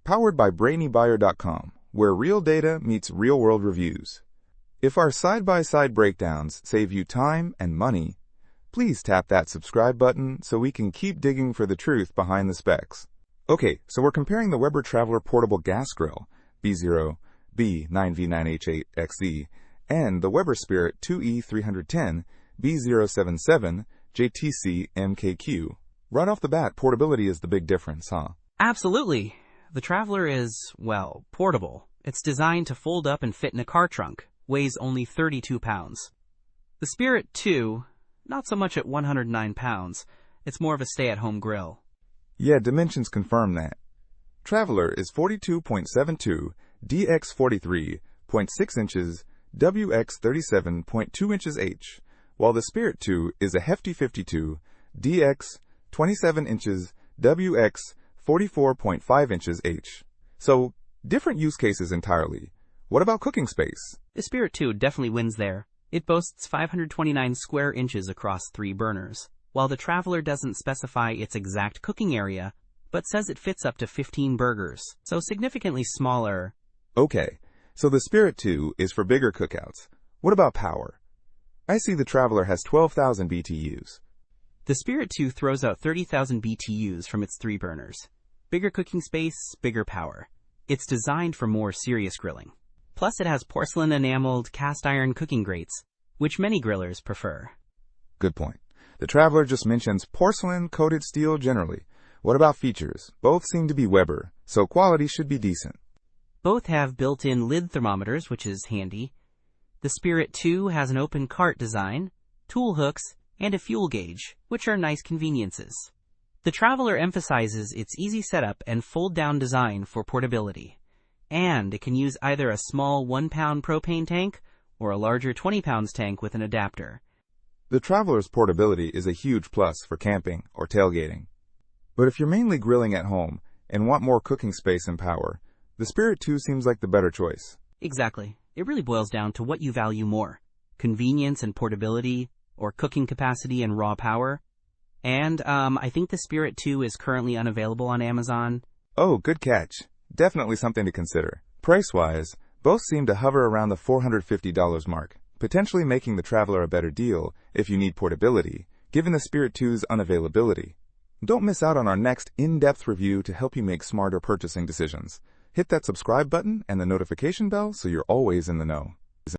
powered by BrainyBuyer.com, where real data meets real-world reviews. If our side-by-side breakdowns save you time and money, please tap that subscribe button so we can keep digging for the truth behind the specs. Okay, so we're comparing the Weber Traveler Portable Gas Grill, B0, B9V9H8XZ, and the Weber Spirit 2E-310, B077, JTC MKQ. Right off the bat, portability is the big difference, huh? Absolutely. The Traveler is, well, portable. It's designed to fold up and fit in a car trunk, weighs only 32 pounds. The Spirit 2, not so much at 109 pounds. It's more of a stay-at-home grill. Yeah, dimensions confirm that. Traveler is 42.72, DX 43.6 inches, WX 37.2 inches H, while the Spirit 2 is a hefty 52, DX 27 inches, WX 44.5 inches H. So, different use cases entirely. What about cooking space? The Spirit 2 definitely wins there. It boasts 529 square inches across 3 burners, while the Traveler doesn't specify its exact cooking area, but says it fits up to 15 burgers, so significantly smaller. Okay, so the Spirit 2 is for bigger cookouts. What about power? I see the Traveler has 12,000 BTUs. The Spirit 2 throws out 30,000 BTUs from its 3 burners. Bigger cooking space, bigger power. It's designed for more serious grilling. Plus, it has porcelain-enameled cast iron cooking grates, which many grillers prefer. Good point. The Traveler just mentions porcelain-coated steel generally. What about features? Both seem to be Weber, so quality should be decent. Both have built-in lid thermometers, which is handy. The Spirit 2 has an open cart design, tool hooks, and a fuel gauge, which are nice conveniences. The Traveler emphasizes its easy setup and fold-down design for portability. And it can use either a small 1-pound propane tank or a larger 20 pounds tank with an adapter. The Traveler's portability is a huge plus for camping or tailgating. But if you're mainly grilling at home and want more cooking space and power, the Spirit 2 seems like the better choice. Exactly. It really boils down to what you value more: convenience and portability, or cooking capacity and raw power. And, I think the Spirit 2 is currently unavailable on Amazon. Oh, good catch. Definitely something to consider. Price-wise, both seem to hover around the $450 mark, potentially making the Traveler a better deal if you need portability, given the Spirit 2's unavailability. Don't miss out on our next in-depth review to help you make smarter purchasing decisions. Hit that subscribe button and the notification bell so you're always in the know.